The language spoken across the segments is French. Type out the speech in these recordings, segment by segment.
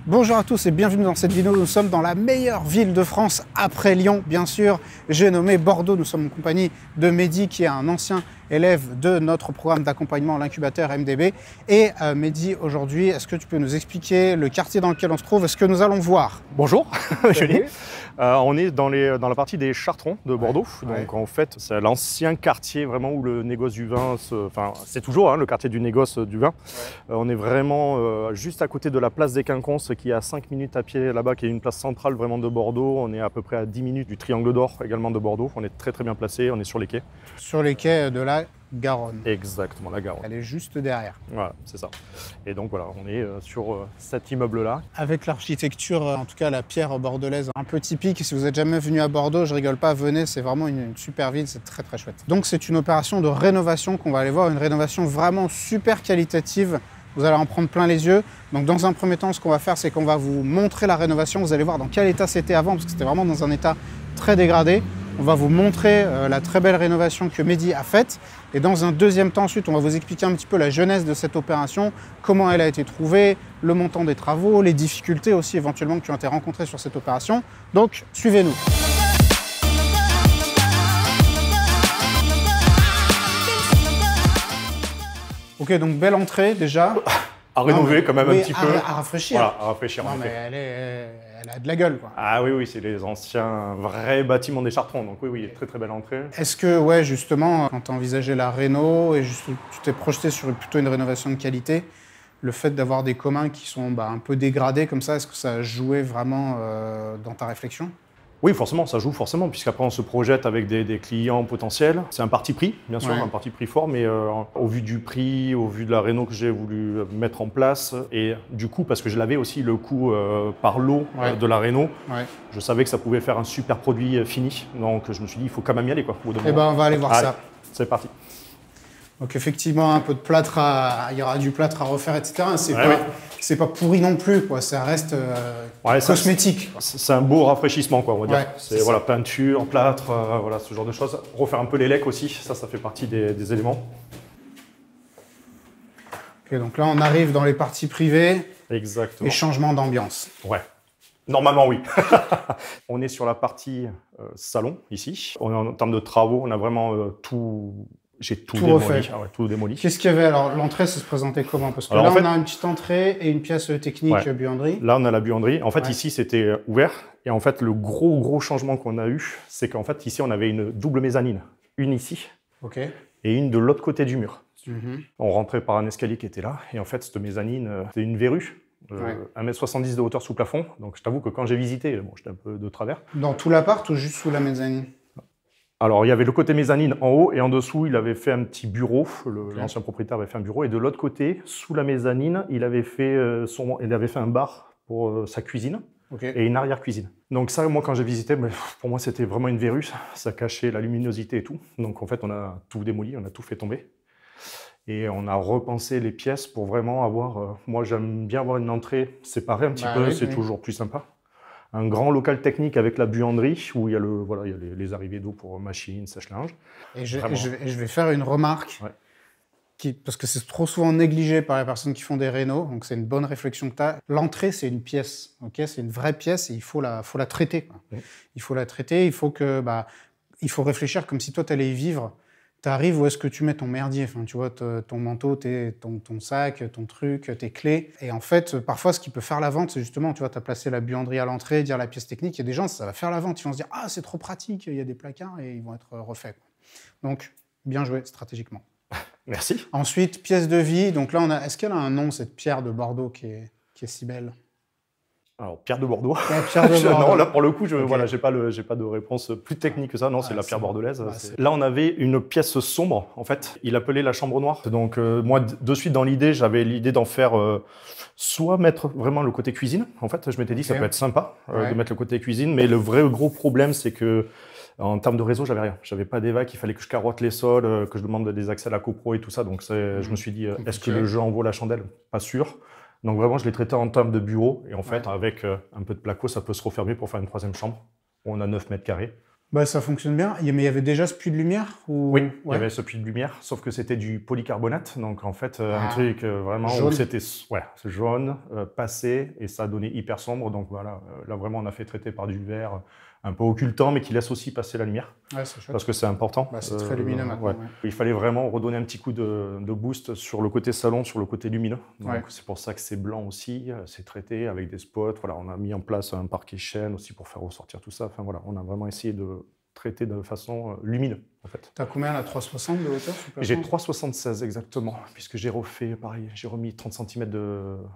Bonjour à tous et bienvenue dans cette vidéo. Nous sommes dans la meilleure ville de France après Lyon, bien sûr. J'ai nommé Bordeaux. Nous sommes en compagnie de Mehdi, qui est un ancien élève de notre programme d'accompagnement, l'incubateur MDB. Et Mehdi, aujourd'hui, est-ce que tu peux nous expliquer le quartier dans lequel on se trouve et ce que nous allons voir? Bonjour, Julie. On est dans la partie des Chartrons de Bordeaux. Donc en fait, c'est l'ancien quartier vraiment où le négoce du vin, enfin c'est toujours le quartier du négoce du vin. On est vraiment juste à côté de la place des Quinconces, qui est à 5 minutes à pied là-bas, qui est une place centrale vraiment de Bordeaux. On est à peu près à 10 minutes du Triangle d'Or également de Bordeaux. On est très très bien placé, on est sur les quais. Sur les quais de la Garonne. Exactement, la Garonne. Elle est juste derrière. Voilà, c'est ça. Et donc voilà, on est sur cet immeuble-là. Avec l'architecture, en tout cas la pierre bordelaise, un peu typique. Si vous n'êtes jamais venu à Bordeaux, je rigole pas, venez, c'est vraiment une super ville, c'est très très chouette. Donc c'est une opération de rénovation qu'on va aller voir, une rénovation vraiment super qualitative. Vous allez en prendre plein les yeux. Donc dans un premier temps, ce qu'on va faire, c'est qu'on va vous montrer la rénovation. Vous allez voir dans quel état c'était avant, parce que c'était vraiment dans un état très dégradé. On va vous montrer la très belle rénovation que Mehdi a faite. Et dans un deuxième temps, ensuite, on va vous expliquer un petit peu la genèse de cette opération, comment elle a été trouvée, le montant des travaux, les difficultés aussi éventuellement qui ont été rencontrées sur cette opération. Donc, suivez-nous. Ok, donc belle entrée déjà. À rénover quand même un petit peu. À rafraîchir. Voilà, à rafraîchir. Non, mais elle a de la gueule, quoi. Ah oui, c'est les anciens vrais bâtiments des Chartrons. Donc oui, très très belle entrée. Est-ce que, ouais, justement, quand tu as envisagé la réno et juste, tu t'es projeté sur plutôt une rénovation de qualité, le fait d'avoir des communs qui sont un peu dégradés comme ça, est-ce que ça a joué vraiment dans ta réflexion? Oui, forcément, ça joue forcément, puisqu'après on se projette avec des clients potentiels. C'est un parti pris, bien sûr, un parti pris fort, mais au vu du prix, au vu de la réno que j'ai voulu mettre en place, et du coup, parce que je l'avais aussi le coût par lot de la réno, je savais que ça pouvait faire un super produit fini. Donc je me suis dit, il faut quand même y aller, quoi. Eh ben, on va aller voir ça. C'est parti. Donc effectivement, un peu de plâtre, il y aura du plâtre à refaire, etc. C'est pas pourri non plus, quoi. Ça reste cosmétique. C'est un beau rafraîchissement, quoi, on va dire. C'est voilà, peinture, plâtre, voilà, ce genre de choses. Refaire un peu les lecs aussi, ça fait partie des éléments. Ok, donc là, on arrive dans les parties privées. Exactement. Et changement d'ambiance. Ouais. Normalement, oui. On est sur la partie salon, ici. En termes de travaux, on a vraiment tout... J'ai tout démoli. Refait. Tout démoli. Qu'est-ce qu'il y avait? Alors, l'entrée, ça se présentait comment? Parce que là, on a une petite entrée et une pièce technique buanderie. Là, on a la buanderie. En fait, ici, c'était ouvert. Et en fait, le gros changement qu'on a eu, c'est qu'en fait, ici, on avait une double mezzanine. Une ici et une de l'autre côté du mur. On rentrait par un escalier qui était là. Et en fait, cette mezzanine, c'était une verrue. 1,70 m de hauteur sous plafond. Donc, je t'avoue que quand j'ai visité, j'étais un peu de travers. Dans tout l'appart ou juste sous la mezzanine? Alors, il y avait le côté mezzanine en haut et en dessous, il avait fait un petit bureau. L'ancien propriétaire avait fait un bureau. Et de l'autre côté, sous la mezzanine, il avait fait un bar pour sa cuisine et une arrière-cuisine. Donc ça, moi, quand j'ai visité, pour moi, c'était vraiment une verrue. Ça cachait la luminosité et tout. Donc, en fait, on a tout démoli, on a tout fait tomber. Et on a repensé les pièces pour vraiment avoir... moi, j'aime bien avoir une entrée séparée un petit peu. C'est toujours plus sympa. Un grand local technique avec la buanderie où il y a, les arrivées d'eau pour machines, sèche-linge. Et je vais faire une remarque, parce que c'est trop souvent négligé par les personnes qui font des rénos, donc c'est une bonne réflexion que tu as. L'entrée, c'est une pièce, c'est une vraie pièce et il faut la traiter. Il faut la traiter, il faut réfléchir comme si toi, tu allais y vivre. Tu arrives, où est-ce que tu mets ton merdier? Enfin, tu vois, ton manteau, ton sac, ton truc, tes clés. Et en fait, parfois, ce qui peut faire la vente, c'est justement, tu vois, tu as placé la buanderie à l'entrée, dire la pièce technique. Il y a des gens, ça va faire la vente. Ils vont se dire, ah, c'est trop pratique, il y a des placards et ils vont être refaits. Donc, bien joué stratégiquement. Merci. Ensuite, pièce de vie. Donc là, est-ce qu'elle a un nom, cette pierre de Bordeaux qui est si belle? Alors, pierre de Bordeaux. Pierre de Bordeaux. Non, là, pour le coup, j'ai pas de réponse plus technique que ça. Non, c'est la pierre bordelaise. Là, on avait une pièce sombre, en fait. Il appelait la chambre noire. Donc, moi, de suite, dans l'idée, j'avais l'idée d'en faire soit mettre vraiment le côté cuisine. En fait, je m'étais dit que ça peut être sympa de mettre le côté cuisine. Mais le vrai gros problème, c'est que en termes de réseau, j'avais rien. J'avais pas d'évac, il fallait que je carotte les sols, que je demande des accès à la copro et tout ça. Donc, je me suis dit, est-ce que le jeu en vaut la chandelle? Pas sûr. Donc vraiment, je l'ai traité en termes de bureau. Et en fait, avec un peu de placo, ça peut se refermer pour faire une troisième chambre. On a 9 mètres carrés. Bah, ça fonctionne bien. Mais il y avait déjà ce puits de lumière ou... Oui, il y avait ce puits de lumière, sauf que c'était du polycarbonate. Donc, en fait, un truc vraiment jaune. où c'était jaune, passé, et ça a donné hyper sombre. Donc, voilà, là, vraiment, on a fait traiter par du verre un peu occultant, mais qui laisse aussi passer la lumière. Ouais, c'est chouette. Parce que c'est important. Bah, c'est très lumineux maintenant. Ouais. Il fallait vraiment redonner un petit coup de boost sur le côté salon, sur le côté lumineux. Donc, c'est pour ça que c'est blanc aussi. C'est traité avec des spots. Voilà, on a mis en place un parquet chêne aussi pour faire ressortir tout ça. Enfin, voilà, on a vraiment essayé de traiter de façon lumineuse, en fait. T'as combien là, 3,60 de hauteur? J'ai 3,76 exactement, puisque j'ai refait pareil. J'ai remis 30 cm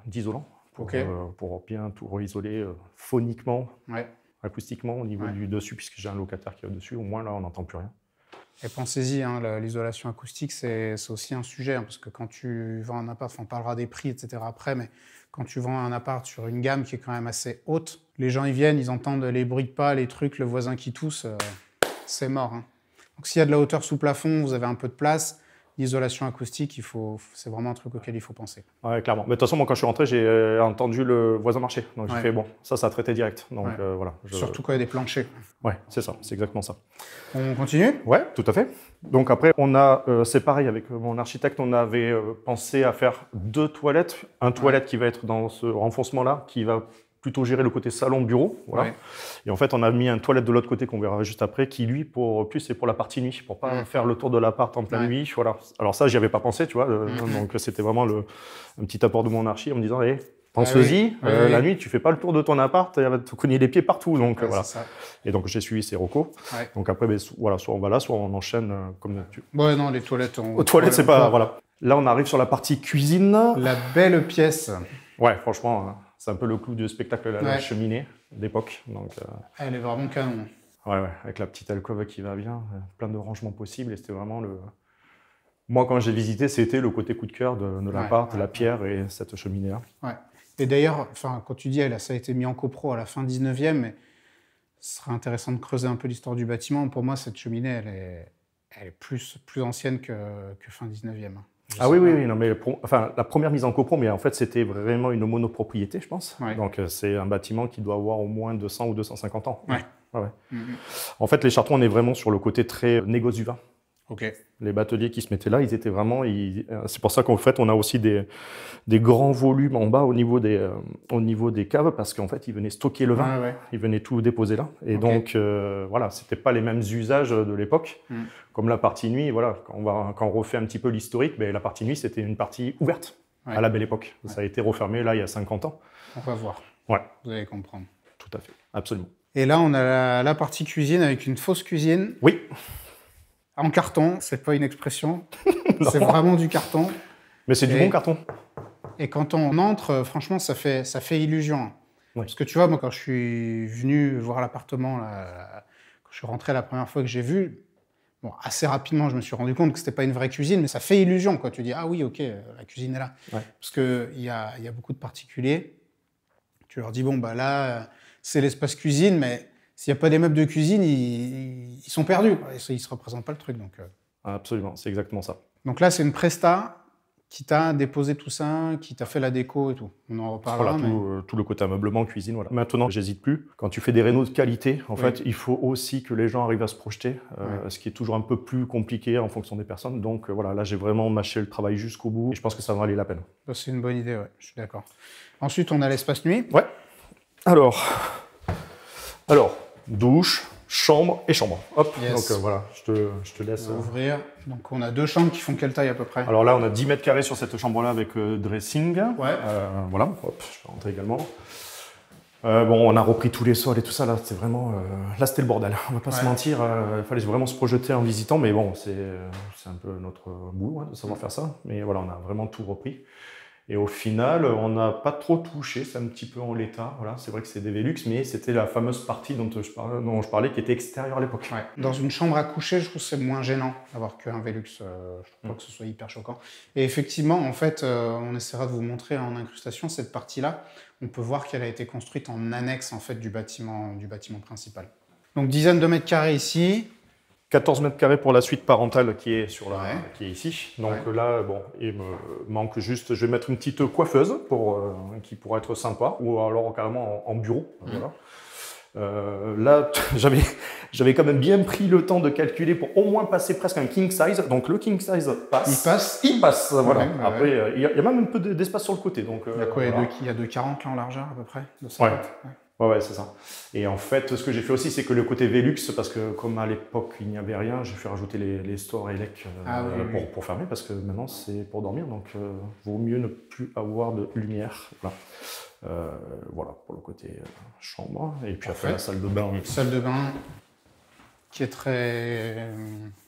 d'isolant pour bien tout réisoler phoniquement. Ouais. Acoustiquement au niveau du dessus, puisque j'ai un locataire qui est au-dessus, au moins là on n'entend plus rien. Et pensez-y, hein, l'isolation acoustique c'est aussi un sujet, hein, parce que quand tu vends un appart, on parlera des prix, etc. après, mais quand tu vends un appart sur une gamme qui est quand même assez haute, les gens ils viennent, ils entendent les bruits de pas, les trucs, le voisin qui tousse, c'est mort. Hein. Donc s'il y a de la hauteur sous plafond, vous avez un peu de place, l'isolation acoustique, c'est vraiment un truc auquel il faut penser. Ouais, clairement. Mais de toute façon, moi, quand je suis rentré, j'ai entendu le voisin marcher. Donc j'ai fait, bon, ça a traité direct. Donc voilà. Surtout quand il y a des planchers. Ouais, c'est ça, c'est exactement ça. On continue? Ouais, tout à fait. Donc après, c'est pareil, avec mon architecte, on avait pensé à faire 2 toilettes. Un toilette qui va être dans ce renfoncement-là, qui va plutôt gérer le côté salon-bureau. Voilà. Et en fait, on a mis un toilette de l'autre côté qu'on verra juste après, qui lui, c'est pour la partie nuit, pour pas faire le tour de l'appart en pleine nuit. Voilà. Alors ça, j'y avais pas pensé, tu vois. Donc c'était vraiment un petit apport de mon archi en me disant, pense-y, la nuit, tu fais pas le tour de ton appart, elle va te cogner les pieds partout. Donc voilà. Et donc j'ai suivi ces recos. Donc après, voilà, soit on va là, soit on enchaîne comme d'habitude. Ouais, non, les toilettes. Aux toilettes, c'est pas. Voilà. Là, on arrive sur la partie cuisine. La belle pièce. Ouais, franchement. C'est un peu le clou du spectacle, la cheminée d'époque. Elle est vraiment canon. Ouais, avec la petite alcôve qui va bien, plein de rangements possibles. Et c'était vraiment Moi, quand j'ai visité, c'était le côté coup de cœur de l'appart, la pierre et cette cheminée-là. Ouais. Et d'ailleurs, quand tu dis ça a été mis en copro à la fin 19e, mais ce serait intéressant de creuser un peu l'histoire du bâtiment. Pour moi, cette cheminée, elle est plus ancienne que fin 19e. Oui, non, mais la première mise en copro, mais en fait, c'était vraiment une monopropriété, je pense. Ouais. Donc, c'est un bâtiment qui doit avoir au moins 200 ou 250 ans. Ouais. En fait, les Chartrons, on est vraiment sur le côté très négoce du vin. Les bateliers qui se mettaient là, ils étaient vraiment... C'est pour ça qu'en fait, on a aussi des grands volumes en bas au niveau des caves, parce qu'en fait, ils venaient stocker le vin. Ils venaient tout déposer là. Et donc, voilà, c'était pas les mêmes usages de l'époque. Comme la partie nuit, voilà, quand on refait un petit peu l'historique, la partie nuit, c'était une partie ouverte à la belle époque. Ça a été refermé là, il y a 50 ans. On va voir. Ouais. Vous allez comprendre. Tout à fait, absolument. Et là, on a la partie cuisine avec une fausse cuisine. Oui. En carton, c'est pas une expression, c'est vraiment du carton. Mais c'est du bon carton. Et quand on entre, franchement, ça fait illusion. Parce que tu vois, moi, quand je suis venu voir l'appartement, quand je suis rentré la première fois que j'ai vu, assez rapidement, je me suis rendu compte que c'était pas une vraie cuisine, mais ça fait illusion, quoi. Tu dis, ah oui, ok, la cuisine est là. Parce qu'il y a beaucoup de particuliers. Tu leur dis, bon, là, c'est l'espace cuisine, mais... S'il n'y a pas des meubles de cuisine, ils sont perdus. Ils ne se représentent pas le truc. Donc, Absolument, c'est exactement ça. Donc là, c'est une presta qui t'a déposé tout ça, qui t'a fait la déco et tout. On en reparlera. Voilà, tout le côté ameublement, cuisine. Voilà. Maintenant, j'hésite plus. Quand tu fais des rénaux de qualité, en fait, il faut aussi que les gens arrivent à se projeter, ce qui est toujours un peu plus compliqué en fonction des personnes. Donc voilà, là, j'ai vraiment mâché le travail jusqu'au bout et je pense que ça va aller la peine. C'est une bonne idée, je suis d'accord. Ensuite, on a l'espace nuit. Ouais. Alors, douche, chambre et chambre. Hop, donc voilà, je te laisse ouvrir. Donc on a 2 chambres qui font quelle taille à peu près? Alors là, on a 10 mètres carrés sur cette chambre-là avec dressing. Voilà, hop, je vais rentrer également. On a repris tous les sols et tout ça, là, c'était vraiment... là, c'était le bordel, on va pas se mentir. Il fallait vraiment se projeter en visitant, mais bon, c'est un peu notre boulot de savoir faire ça. Mais voilà, on a vraiment tout repris. Et au final, on n'a pas trop touché, c'est un petit peu en l'état. Voilà, c'est vrai que c'est des Velux, mais c'était la fameuse partie dont je parlais qui était extérieure à l'époque. Dans une chambre à coucher, je trouve que c'est moins gênant d'avoir qu'un Velux. Je trouve pas que ce soit hyper choquant. Et effectivement, en fait, on essaiera de vous montrer en incrustation cette partie-là. On peut voir qu'elle a été construite en annexe en fait, du bâtiment principal. Donc dizaine de mètres carrés ici. 14 mètres carrés pour la suite parentale qui est qui est ici. Donc là, il me manque juste, je vais mettre une petite coiffeuse qui pourra être sympa, ou alors carrément en bureau. Voilà. Là, j'avais quand même bien pris le temps de calculer pour au moins passer presque un king size. Donc le king size passe. Il passe, voilà. Ouais, Après, il y a même un peu d'espace sur le côté. Donc, il y a quoi? voilà. Il y a 2,40 là en largeur à peu près? De Ouais. 50, Ouais, c'est ça. Et en fait, ce que j'ai fait aussi, c'est que le côté Velux, parce que comme à l'époque, il n'y avait rien, j'ai fait rajouter les stores élec pour fermer, parce que maintenant, c'est pour dormir, donc vaut mieux ne plus avoir de lumière. Voilà, voilà pour le côté chambre. Et puis après, la salle de bain. Salle de bain qui est très,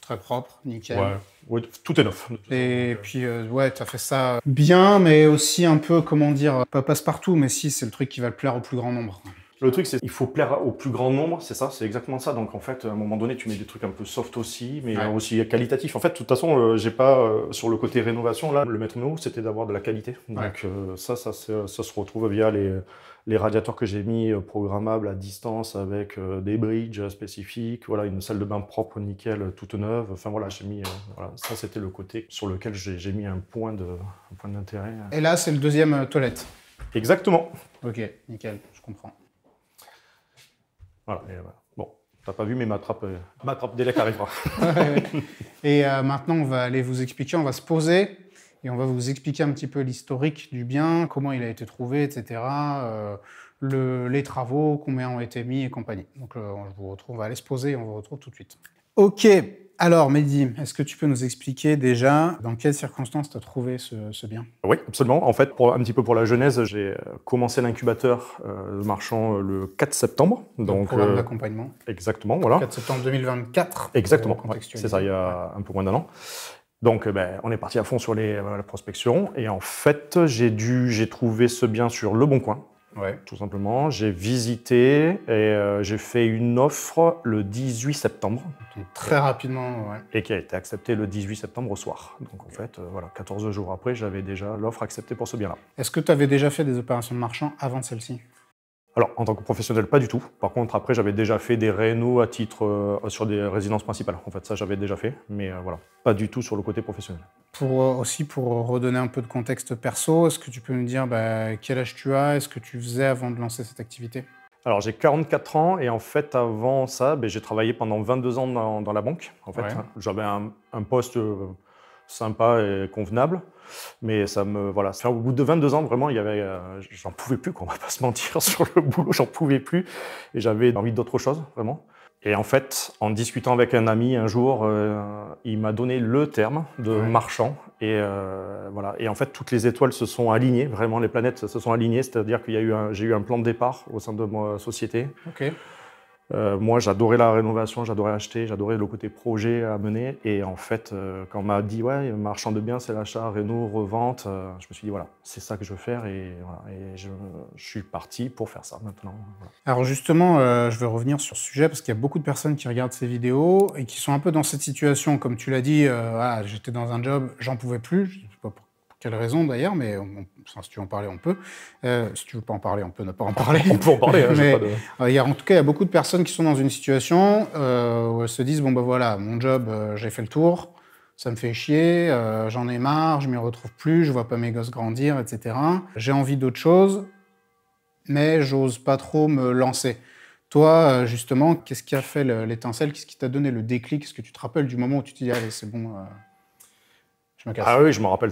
très propre, nickel. Ouais, tout est neuf. Et puis, ouais, tu as fait ça bien, mais aussi un peu, comment dire, pas passe-partout, mais si, c'est le truc qui va le plaire au plus grand nombre. Le truc, c'est qu'il faut plaire au plus grand nombre, c'est ça, c'est exactement ça. Donc en fait, à un moment donné, tu mets des trucs un peu soft aussi, mais aussi qualitatifs. En fait, de toute façon, j'ai pas, sur le côté rénovation, là, le maître mot, c'était d'avoir de la qualité. Donc ça se retrouve via les radiateurs que j'ai mis programmables à distance avec des bridges spécifiques, voilà, une salle de bain propre, nickel, toute neuve. Enfin voilà, j'ai mis, voilà, ça c'était le côté sur lequel j'ai mis un point d'intérêt. Et là, c'est le deuxième toilette. Exactement. Ok, nickel, je comprends. Voilà, bon, t'as pas vu, mais ma trappe d'élec arrivera. Et maintenant, on va aller vous expliquer, on va se poser et on va vous expliquer un petit peu l'historique du bien, comment il a été trouvé, etc. Les travaux, combien ont été mis et compagnie. Donc, on va aller se poser et on vous retrouve tout de suite. Ok, alors Mehdi, est-ce que tu peux nous expliquer déjà dans quelles circonstances tu as trouvé ce bien? Oui, absolument. En fait, un petit peu pour la genèse, j'ai commencé l'incubateur marchand le 4 septembre. Donc, programme d'accompagnement. Exactement, voilà. 4 septembre 2024. Exactement, c'est ça, il y a un peu moins d'un an. Donc, on est parti à fond sur la prospection. Et en fait, j'ai trouvé ce bien sur Le Bon Coin. Ouais. Tout simplement. J'ai visité et j'ai fait une offre le 18 septembre. Donc, très rapidement, ouais. Et qui a été acceptée le 18 septembre au soir. Donc en fait, voilà, 14 jours après, j'avais déjà l'offre acceptée pour ce bien-là. Est-ce que tu avais déjà fait des opérations de marchand avant celle-ci? Alors, en tant que professionnel, pas du tout. Par contre, après, j'avais déjà fait des rénos à titre sur des résidences principales. En fait, ça, j'avais déjà fait, mais voilà, pas du tout sur le côté professionnel. Aussi, pour redonner un peu de contexte perso, est-ce que tu peux nous dire quel âge tu as? Est-ce que tu faisais avant de lancer cette activité? Alors, j'ai 44 ans et en fait, avant ça, j'ai travaillé pendant 22 ans dans la banque. En fait, j'avais un poste sympa et convenable, mais ça me voilà. Au bout de 22 ans, vraiment, j'en pouvais plus, quoi, on va pas se mentir, sur le boulot, j'en pouvais plus et j'avais envie d'autre chose, vraiment. Et en fait, en discutant avec un ami un jour, il m'a donné le terme de marchand. Et voilà. Et en fait, toutes les étoiles se sont alignées, vraiment les planètes se sont alignées. C'est-à-dire que j'ai eu un plan de départ au sein de ma société. Ok. Moi, j'adorais la rénovation, j'adorais acheter, j'adorais le côté projet à mener. Et en fait, quand on m'a dit, ouais, marchand de biens, c'est l'achat, réno, revente, je me suis dit, voilà, c'est ça que je veux faire. Et, voilà, et je suis parti pour faire ça maintenant. Voilà. Alors justement, je vais revenir sur ce sujet parce qu'il y a beaucoup de personnes qui regardent ces vidéos et qui sont un peu dans cette situation. Comme tu l'as dit, voilà, j'étais dans un job, j'en pouvais plus. Je ne sais pas pour quelle raison d'ailleurs, mais si tu veux en parler, on peut. Si tu veux pas en parler, on peut ne pas en parler. On peut en parler, hein, mais en tout cas, il y a beaucoup de personnes qui sont dans une situation où elles se disent, bon ben voilà, mon job, j'ai fait le tour, ça me fait chier, j'en ai marre, je m'y retrouve plus, je vois pas mes gosses grandir, etc. J'ai envie d'autre chose, mais j'ose pas trop me lancer. Toi, justement, qu'est-ce qui a fait l'étincelle? Qu'est-ce qui t'a donné le déclic? Est-ce que tu te rappelles du moment où tu te dis, allez, c'est bon, je me casse? Ah oui, je me rappelle.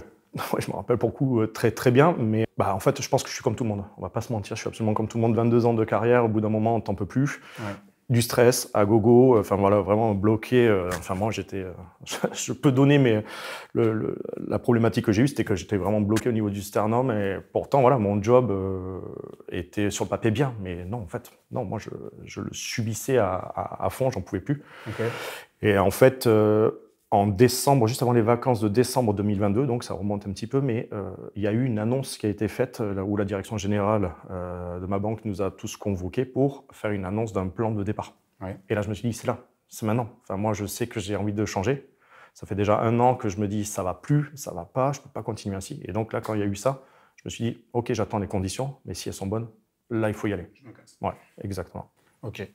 Ouais, je me rappelle pour le coup très très bien, mais en fait, je pense que je suis comme tout le monde. On va pas se mentir, je suis absolument comme tout le monde. 22 ans de carrière, au bout d'un moment, on t'en peut plus. Ouais. Du stress à gogo, enfin voilà, vraiment bloqué. Enfin moi, je peux donner, mais la problématique que j'ai eue, c'était que j'étais vraiment bloqué au niveau du sternum, et pourtant voilà, mon job était sur le papier bien, mais non, en fait, non, moi je le subissais à fond, j'en pouvais plus. Okay. Et en fait. En décembre, juste avant les vacances de décembre 2022, donc ça remonte un petit peu, mais il y a eu une annonce qui a été faite où la direction générale de ma banque nous a tous convoqués pour faire une annonce d'un plan de départ. Ouais. Et là, je me suis dit, c'est là, c'est maintenant. Enfin, moi, je sais que j'ai envie de changer. Ça fait déjà 1 an que je me dis, ça va plus, ça va pas, je peux pas continuer ainsi. Et donc là, quand il y a eu ça, je me suis dit, ok, j'attends les conditions, mais si elles sont bonnes, là, il faut y aller. Ouais, exactement. Ok.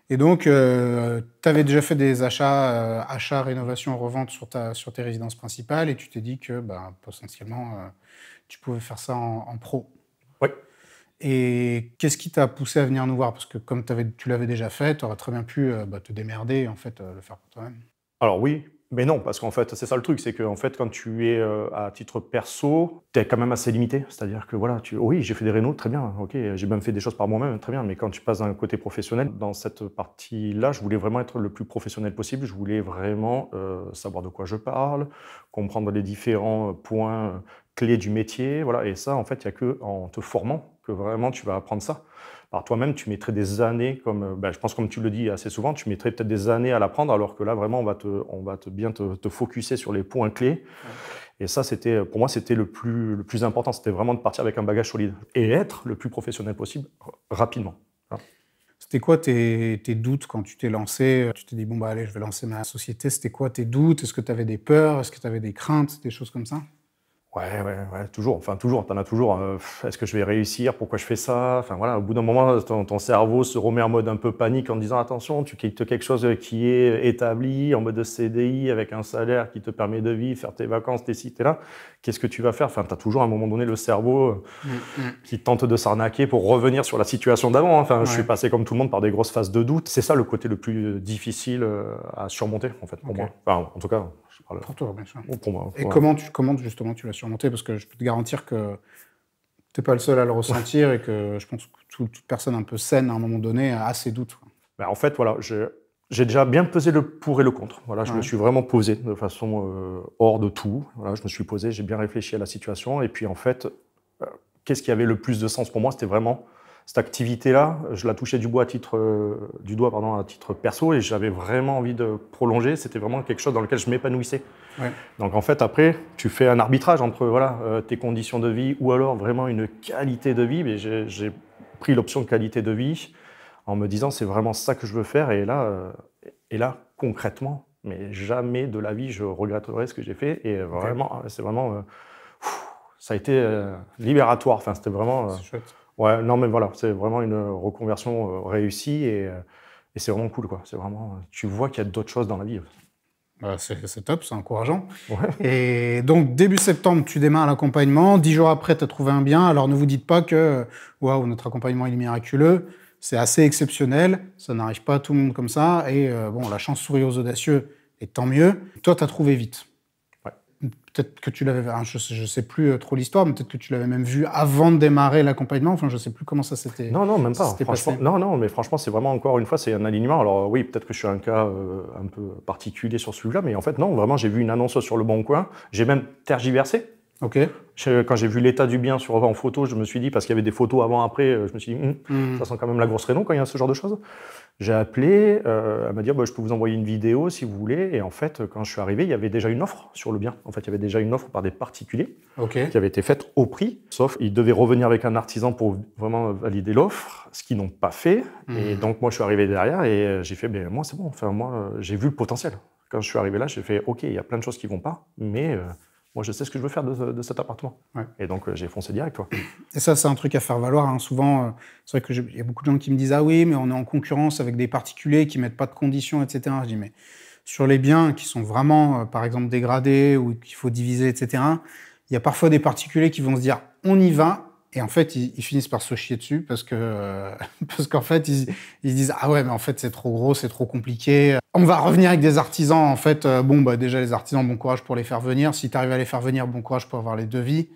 Et donc, tu avais déjà fait des achats, rénovation, revente sur tes résidences principales et tu t'es dit que potentiellement, tu pouvais faire ça en pro. Oui. Et qu'est-ce qui t'a poussé à venir nous voir? Parce que comme tu l'avais déjà fait, tu aurais très bien pu te démerder et en fait, le faire pour toi-même. Alors oui, mais non, parce qu'en fait, c'est ça le truc, c'est qu'en fait, quand tu es à titre perso, tu es quand même assez limité. C'est-à-dire que voilà, oui, j'ai fait des rénos, très bien, ok, j'ai même fait des choses par moi-même, très bien, mais quand tu passes d'un côté professionnel, dans cette partie-là, je voulais vraiment être le plus professionnel possible, je voulais vraiment savoir de quoi je parle, comprendre les différents points clés du métier, voilà, et ça, en fait, il n'y a qu'en te formant que vraiment tu vas apprendre ça. Par toi-même, tu mettrais des années, je pense comme tu le dis assez souvent, tu mettrais peut-être des années à l'apprendre, alors que là, vraiment, on va bien te focuser sur les points clés. Ouais. Et ça, pour moi, c'était le plus important. C'était vraiment de partir avec un bagage solide et être le plus professionnel possible rapidement. Voilà. C'était quoi tes doutes quand tu t'es lancé? Tu t'es dit, bon, bah allez, je vais lancer ma société. C'était quoi tes doutes? Est-ce que tu avais des peurs? Est-ce que tu avais des craintes? Des choses comme ça? Ouais, toujours. Enfin, toujours, t'en as toujours. Est-ce que je vais réussir? Pourquoi je fais ça? Enfin, voilà, au bout d'un moment, ton cerveau se remet en mode un peu panique en disant attention, tu quittes quelque chose qui est établi, en mode CDI, avec un salaire qui te permet de vivre, faire tes vacances, t'es ci, t'es là. Qu'est-ce que tu vas faire? Enfin, t'as toujours à un moment donné le cerveau qui tente de s'arnaquer pour revenir sur la situation d'avant. Enfin, je suis passé comme tout le monde par des grosses phases de doute. C'est ça le côté le plus difficile à surmonter, en fait, pour moi. Enfin, en tout cas, je parle pour toi, bien sûr. Pour moi. Et comment justement tu l'as surmonté? Parce que je peux te garantir que t'es pas le seul à le ressentir et que je pense que toute personne un peu saine à un moment donné a ses doutes. Ben, en fait, voilà, j'ai déjà bien pesé le pour et le contre. Voilà, je me suis vraiment posé de façon hors de tout. Voilà, je me suis posé, j'ai bien réfléchi à la situation. Et puis, en fait, qu'est-ce qui avait le plus de sens pour moi? C'était vraiment cette activité-là. Je la touchais du doigt à titre perso et j'avais vraiment envie de prolonger. C'était vraiment quelque chose dans lequel je m'épanouissais. Ouais. Donc, en fait, après, tu fais un arbitrage entre tes conditions de vie ou alors vraiment une qualité de vie. Mais j'ai pris l'option de qualité de vie en me disant c'est vraiment ça que je veux faire. Et là concrètement, mais jamais de la vie je regretterai ce que j'ai fait. Et vraiment, c'est vraiment, ça a été libératoire. Enfin, c'était vraiment. C'est chouette. Ouais, non mais voilà, c'est vraiment une reconversion réussie et c'est vraiment cool quoi. C'est vraiment, tu vois qu'il y a d'autres choses dans la vie. Bah, c'est top, c'est encourageant. Ouais. Et donc, début septembre, tu démarres l'accompagnement. 10 jours après, tu as trouvé un bien. Alors, ne vous dites pas que waouh, notre accompagnement est miraculeux. C'est assez exceptionnel. Ça n'arrive pas à tout le monde comme ça. Et bon, la chance sourit aux audacieux, et tant mieux. Toi, tu as trouvé vite. Ouais. Peut-être que tu l'avais... Je sais plus trop l'histoire, mais peut-être que tu l'avais même vu avant de démarrer l'accompagnement. Enfin, je sais plus comment ça s'était... Non, même pas. Franchement, non, mais franchement, c'est vraiment, encore une fois, c'est un alignement. Alors oui, peut-être que je suis un cas un peu particulier sur celui-là, mais en fait, non, vraiment, j'ai vu une annonce sur Le Bon Coin. J'ai même tergiversé. Ok. Quand j'ai vu l'état du bien en photo, je me suis dit, parce qu'il y avait des photos avant-après, je me suis dit, ça sent quand même la grosse réno quand il y a ce genre de choses. J'ai appelé, elle m'a dit, je peux vous envoyer une vidéo si vous voulez. Et en fait, quand je suis arrivé, il y avait déjà une offre sur le bien. En fait, il y avait déjà une offre par des particuliers qui avait été faite au prix. Sauf ils devaient revenir avec un artisan pour vraiment valider l'offre, ce qu'ils n'ont pas fait. Et donc, moi, je suis arrivé derrière et j'ai fait, moi, c'est bon. Enfin, moi, j'ai vu le potentiel. Quand je suis arrivé là, j'ai fait, OK, il y a plein de choses qui ne vont pas, mais... moi, je sais ce que je veux faire de cet appartement. Ouais. Et donc, j'ai foncé direct. Toi. Et ça, c'est un truc à faire valoir. Hein. Souvent, c'est vrai qu'il y a beaucoup de gens qui me disent « Ah oui, mais on est en concurrence avec des particuliers qui ne mettent pas de conditions, etc. » Je dis « Mais sur les biens qui sont vraiment, par exemple, dégradés ou qu'il faut diviser, etc., il y a parfois des particuliers qui vont se dire « On y va ». Et en fait, ils finissent par se chier dessus parce qu'en fait, ils se disent « Ah ouais, mais en fait, c'est trop gros, c'est trop compliqué. On va revenir avec des artisans. En fait, déjà, les artisans, bon courage pour les faire venir. Si tu arrives à les faire venir, bon courage pour avoir les devis. »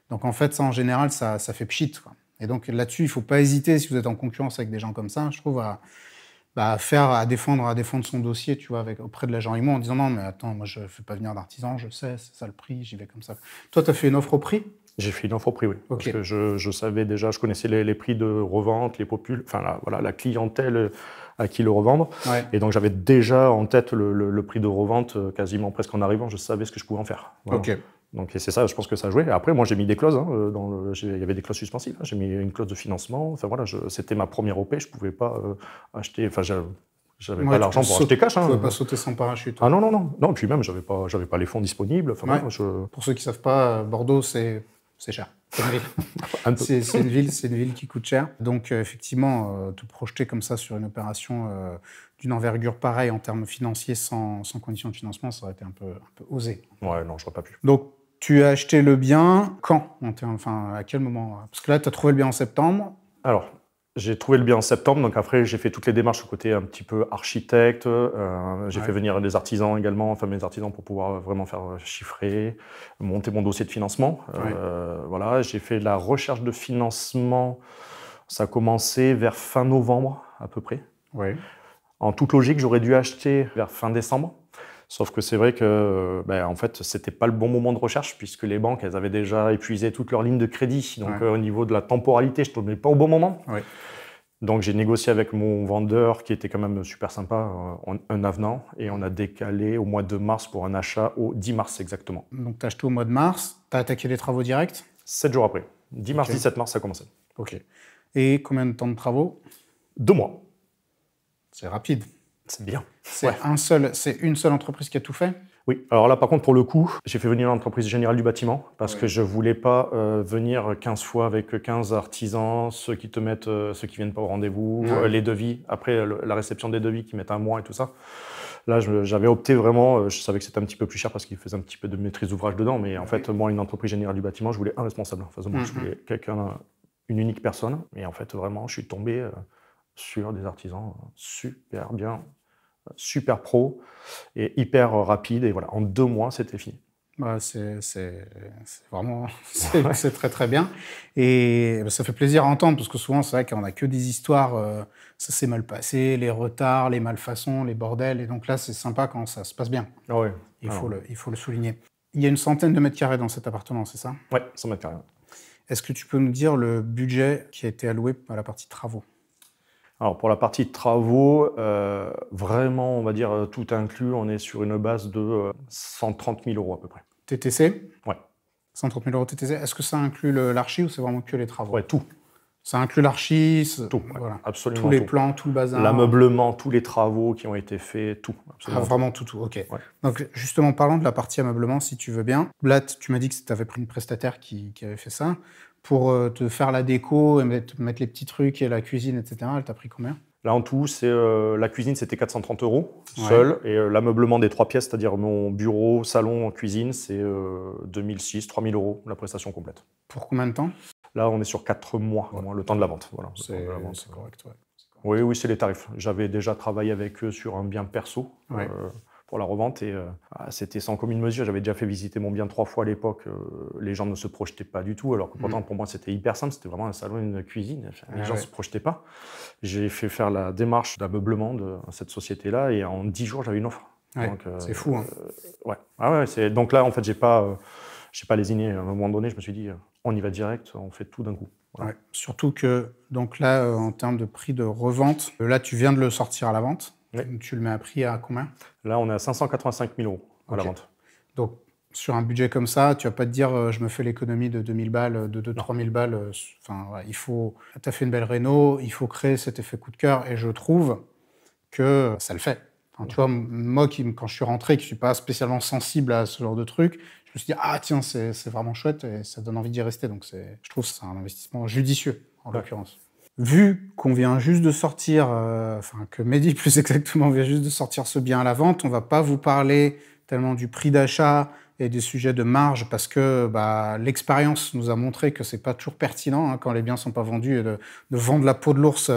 Donc, en fait, ça, en général, ça fait pchit, quoi. Et donc, là-dessus, il ne faut pas hésiter, si vous êtes en concurrence avec des gens comme ça, je trouve, à défendre son dossier, tu vois, auprès de l'agent IMO en disant « Non, mais attends, moi, je ne fais pas venir d'artisans, je sais, c'est ça le prix, j'y vais comme ça. » Toi, tu as fait une offre au prix? J'ai fait une offre au prix, oui. Okay. Parce que je savais déjà, je connaissais les prix de revente, la clientèle à qui le revendre. Ouais. Et donc, j'avais déjà en tête le prix de revente quasiment presque en arrivant. Je savais ce que je pouvais en faire. Voilà. Okay. Donc, c'est ça, je pense que ça a joué. Après, moi, j'ai mis des clauses. Hein, il y avait des clauses suspensives. Hein, j'ai mis une clause de financement. Enfin, voilà, c'était ma première OP. Je ne pouvais pas acheter... Enfin, j'avais pas l'argent pour acheter cash. Tu ne pouvais pas sauter sans parachute. Ah non. Non, puis même, j'avais pas les fonds disponibles. Enfin, ouais. Pour ceux qui ne savent pas, Bordeaux, c'est cher. C'est une ville qui coûte cher. Donc, effectivement, te projeter comme ça sur une opération d'une envergure pareille en termes financiers sans conditions de financement, ça aurait été un peu osé. Ouais, non, je n'aurais pas pu. Donc, tu as acheté le bien quand? Enfin, à quel moment? Parce que là, tu as trouvé le bien en septembre. Alors, j'ai trouvé le bien en septembre, donc après j'ai fait toutes les démarches au côté un petit peu architecte, j'ai fait venir des artisans également, enfin mes artisans pour pouvoir vraiment faire chiffrer, monter mon dossier de financement. Voilà, j'ai fait la recherche de financement, ça a commencé vers fin novembre à peu près. En toute logique, j'aurais dû acheter vers fin décembre. Sauf que c'est vrai que en fait, c'était pas le bon moment de recherche puisque les banques, elles avaient déjà épuisé toutes leurs lignes de crédit. Donc au niveau de la temporalité, je ne tombais pas au bon moment. Donc j'ai négocié avec mon vendeur qui était quand même super sympa, un avenant, et on a décalé au mois de mars pour un achat au 10 mars exactement. Donc tu as acheté au mois de mars, tu as attaqué les travaux directs? 7 jours après. 10 mars, 17 mars, ça a commencé. Ok. Et combien de temps de travaux? 2 mois. C'est rapide. C'est bien. C'est une seule entreprise qui a tout fait? Oui. Alors là, par contre, pour le coup, j'ai fait venir l'entreprise générale du bâtiment parce que je voulais pas venir 15 fois avec 15 artisans, ceux qui viennent pas au rendez-vous, les devis, après la réception des devis qui mettent un mois et tout ça. Là, j'avais opté vraiment, je savais que c'était un petit peu plus cher parce qu'il faisait un petit peu de maîtrise d'ouvrage dedans, mais en fait, moi, une entreprise générale du bâtiment, je voulais un responsable. Enfin, moi, je voulais une unique personne. Et en fait, vraiment, je suis tombé sur des artisans super bien, super pro et hyper rapide. Et voilà, en 2 mois, c'était fini. C'est vraiment c'est très très bien. Et ça fait plaisir à entendre parce que souvent, c'est vrai qu'on n'a que des histoires, ça s'est mal passé, les retards, les malfaçons, les bordels. Et donc là, c'est sympa quand ça se passe bien. Il faut le souligner. Il y a une centaine de mètres carrés dans cet appartement, c'est ça? Oui, 100 mètres carrés. Est-ce que tu peux nous dire le budget qui a été alloué à la partie travaux? Alors pour la partie travaux, vraiment, on va dire tout inclus, on est sur une base de 130 000 € à peu près. TTC? Ouais. 130 000 € TTC. Est-ce que ça inclut l'archi ou c'est vraiment que les travaux? Ouais, tout. Ça inclut l'archi, tout, voilà. absolument tous les plans, tout le bazar. L'ameublement, tous les travaux qui ont été faits, tout. Ah, vraiment tout, ok. Donc justement, parlons de la partie ameublement, si tu veux bien. Là, tu m'as dit que tu avais pris une prestataire qui avait fait ça. Pour te faire la déco et mettre les petits trucs et la cuisine, etc., elle t'a pris combien? Là, en tout, la cuisine, c'était 430 € seul. Et l'ameublement des 3 pièces, c'est-à-dire mon bureau, salon, cuisine, c'est 2006, 3000 € la prestation complète. Pour combien de temps? Là, on est sur 4 mois, le temps de la vente. Voilà, c'est correct, Oui, c'est les tarifs. J'avais déjà travaillé avec eux sur un bien perso pour la revente et c'était sans commune mesure. J'avais déjà fait visiter mon bien 3 fois à l'époque. Les gens ne se projetaient pas du tout, alors que pourtant pour moi c'était hyper simple. C'était vraiment un salon et une cuisine. Les gens ne se projetaient pas. J'ai fait faire la démarche d'ameublement de cette société-là et en 10 jours j'avais une offre. C'est fou. Donc là, en fait, j'ai pas lésiné. À un moment donné, je me suis dit, on y va direct, on fait tout d'un coup. Voilà. Surtout que, donc là, en termes de prix de revente, là, tu viens de le sortir à la vente. Tu le mets à prix à combien? Là, on est à 585 000 € à la vente. Donc, sur un budget comme ça, tu vas pas te dire je me fais l'économie de 2000 balles, de 3000 balles. Enfin, tu as fait une belle réno, il faut créer cet effet coup de cœur et je trouve que ça le fait. Enfin, tu vois, moi, quand je suis rentré, qui ne suis pas spécialement sensible à ce genre de truc, je me suis dit, ah tiens, c'est vraiment chouette et ça donne envie d'y rester. Donc, je trouve que c'est un investissement judicieux, en l'occurrence. Vu qu'on vient juste de sortir, que Mehdi, plus exactement, vient juste de sortir ce bien à la vente, on ne va pas vous parler tellement du prix d'achat et des sujets de marge parce que l'expérience nous a montré que ce n'est pas toujours pertinent quand les biens ne sont pas vendus et de vendre la peau de l'ours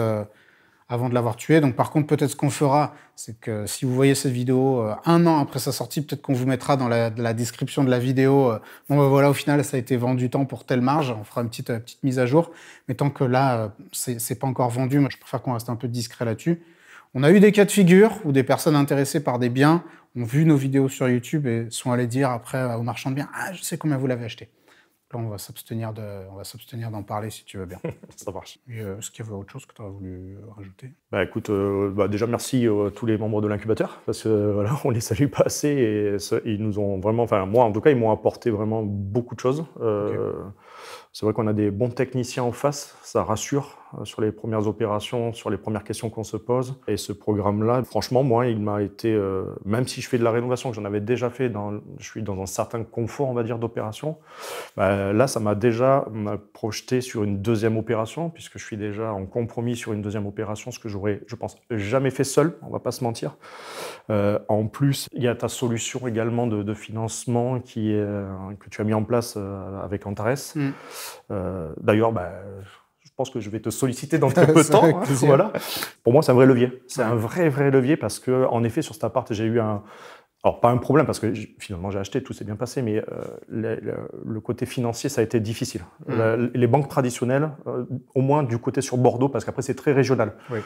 avant de l'avoir tué. Donc par contre, peut-être ce qu'on fera, c'est que si vous voyez cette vidéo 1 an après sa sortie, peut-être qu'on vous mettra dans la description de la vidéo, voilà, au final, ça a été vendu tant pour telle marge, on fera une petite mise à jour. Mais tant que là, c'est pas encore vendu, moi je préfère qu'on reste un peu discret là-dessus. On a eu des cas de figure où des personnes intéressées par des biens ont vu nos vidéos sur YouTube et sont allées dire après aux marchands de biens « Ah, je sais combien vous l'avez acheté ». Là, on va s'abstenir d'en parler si tu veux bien. Ça marche. Est-ce qu'il y avait autre chose que tu aurais voulu rajouter? Écoute, déjà merci à tous les membres de l'incubateur parce que voilà, on les salue pas assez et ils nous ont vraiment, enfin moi en tout cas, ils m'ont apporté vraiment beaucoup de choses. C'est vrai qu'on a des bons techniciens en face, ça rassure sur les premières opérations, sur les premières questions qu'on se pose. Et ce programme-là, franchement, moi, il m'a été, même si je fais de la rénovation, que j'en avais déjà fait, je suis dans un certain confort, on va dire, d'opération, là, ça m'a déjà projeté sur une deuxième opération, puisque je suis déjà en compromis sur une deuxième opération, ce que j'aurais, je pense, jamais fait seul, on va pas se mentir. En plus, il y a ta solution également de financement que tu as mis en place avec Antares. D'ailleurs, pense que je vais te solliciter dans très peu de temps. Hein, voilà. Pour moi, c'est un vrai levier. C'est un vrai levier parce que, en effet, sur cet appart, j'ai eu alors, pas un problème, parce que finalement j'ai acheté, tout s'est bien passé, mais le côté financier, ça a été difficile. Les banques traditionnelles, au moins du côté sur Bordeaux, parce qu'après c'est très régional. Oui.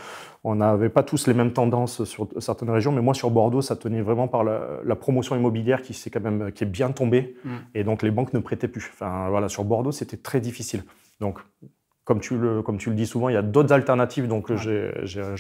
On n'avait pas tous les mêmes tendances sur certaines régions, mais moi sur Bordeaux, ça tenait vraiment par la promotion immobilière qui est bien tombée, et donc les banques ne prêtaient plus. Enfin, voilà, sur Bordeaux, c'était très difficile. Donc, comme tu le dis souvent, il y a d'autres alternatives, donc j'ai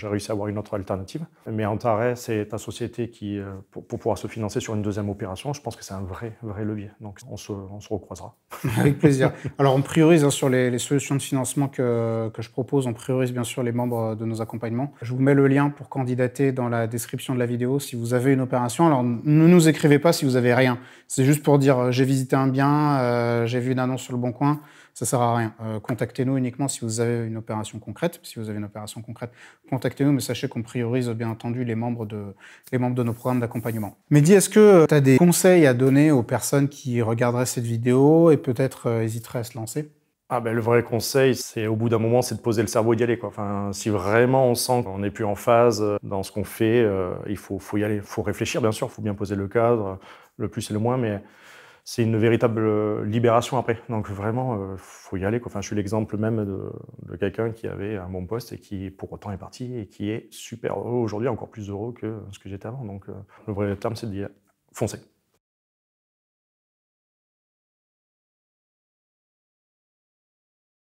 réussi à avoir une autre alternative. Mais Antares, c'est ta société qui, pour pouvoir se financer sur une deuxième opération, je pense que c'est un vrai levier. Donc on se recroisera. Avec plaisir. Alors on priorise sur les solutions de financement que je propose, on priorise bien sûr les membres de nos accompagnements. Je vous mets le lien pour candidater dans la description de la vidéo si vous avez une opération. Alors ne nous écrivez pas si vous avez rien. C'est juste pour dire j'ai visité un bien, j'ai vu une annonce sur le Bon Coin. Ça ne sert à rien. Contactez-nous uniquement si vous avez une opération concrète. Si vous avez une opération concrète, contactez-nous, mais sachez qu'on priorise bien entendu les membres de nos programmes d'accompagnement. Mehdi, est-ce que tu as des conseils à donner aux personnes qui regarderaient cette vidéo et peut-être hésiteraient à se lancer ? Le vrai conseil, c'est au bout d'un moment, c'est de poser le cerveau et d'y aller, quoi. Enfin, si vraiment on sent qu'on n'est plus en phase dans ce qu'on fait, il faut y aller. Il faut réfléchir, bien sûr, il faut bien poser le cadre, le plus et le moins, mais c'est une véritable libération après. Donc vraiment, faut y aller, quoi. Enfin, je suis l'exemple même de quelqu'un qui avait un bon poste et qui, pour autant, est parti et qui est super heureux aujourd'hui, encore plus heureux que ce que j'étais avant. Donc le vrai terme, c'est d'y foncer.